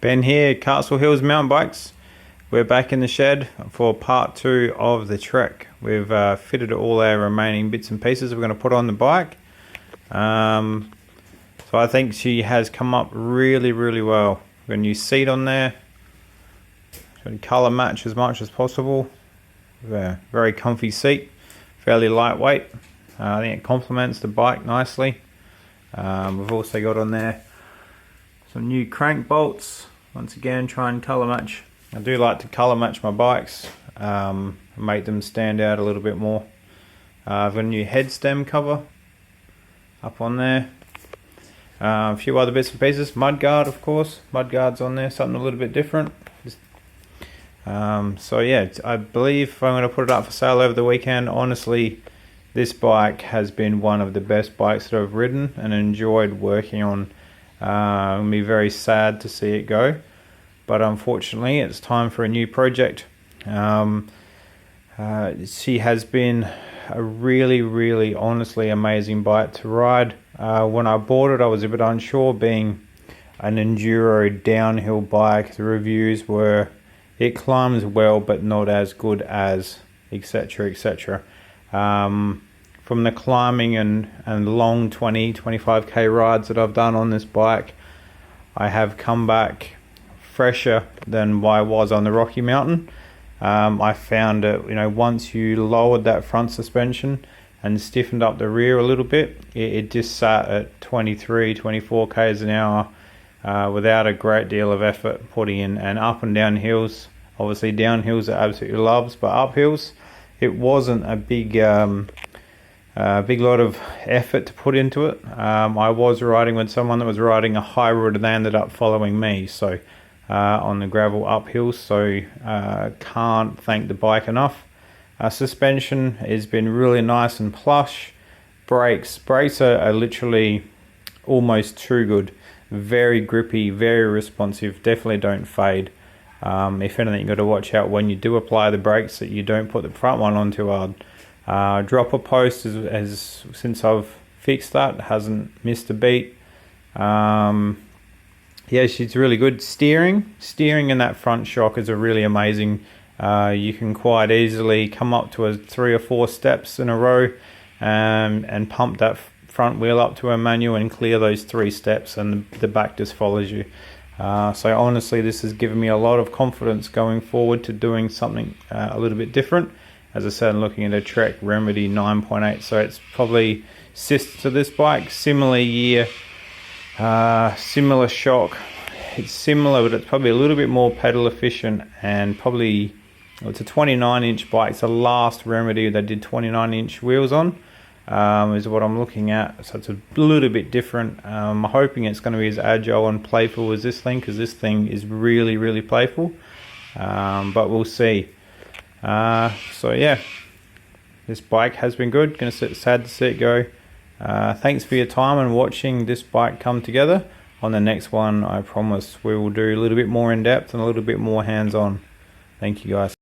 Ben here, Castle Hills Mountain Bikes. We're back in the shed for part 2 of the trek. We've fitted all our remaining bits and pieces we're going to put on the bike. So I think she has come up really well. We've got a new seat on there. Trying to colour match as much as possible. Very comfy seat, fairly lightweight. I think it complements the bike nicely. We've also got on there some new crank bolts. Once again, try and colour match. I do like to colour match my bikes, make them stand out a little bit more. I've got a new head stem cover up on there. A few other bits and pieces. Mudguard, of course. Mudguard's on there, something a little bit different. So yeah, I believe I'm going to put it up for sale over the weekend. Honestly, this bike has been one of the best bikes that I've ridden and enjoyed working on. I'll be very sad to see it go, but unfortunately it's time for a new project. She has been a really honestly amazing bike to ride. When I bought it I was a bit unsure, being an enduro downhill bike. The reviews were it climbs well but not as good as etc. From the climbing and long 20-25k rides that I've done on this bike, I have come back fresher than I was on the Rocky Mountain. I found it, once you lowered that front suspension and stiffened up the rear a little bit, it just sat at 23-24 k's an hour without a great deal of effort putting in. And up and down hills, obviously down hills it absolutely loves, but up hills it wasn't a big lot of effort to put into it. I was riding with someone that was riding a hybrid and they ended up following me, so on the gravel uphills, so can't thank the bike enough. Suspension has been really nice and plush. Brakes are literally almost too good. Very grippy, very responsive, definitely don't fade. If anything, you've got to watch out when you do apply the brakes that you don't put the front one on too hard. Dropper post has since I've fixed that, hasn't missed a beat. Yeah, she's really good. Steering in that front shock is a really amazing. You can quite easily come up to 3 or 4 steps in a row and pump that front wheel up to a manual and clear those 3 steps, and the back just follows you. So honestly, this has given me a lot of confidence going forward to doing something a little bit different. As I said, I'm looking at a Trek Remedy 9.8, so it's probably sister to this bike, similar year, similar shock. It's similar, but it's probably a little bit more pedal efficient, and probably, it's a 29-inch bike. It's the last Remedy they did 29-inch wheels on, is what I'm looking at. So it's a little bit different. I'm hoping it's going to be as agile and playful as this thing, because this thing is really playful, but we'll see. So yeah, this bike has been good. Sad to see it go. Thanks for your time and watching this bike come together. On the next one, I promise we will do a little bit more in depth and a little bit more hands-on. Thank you guys.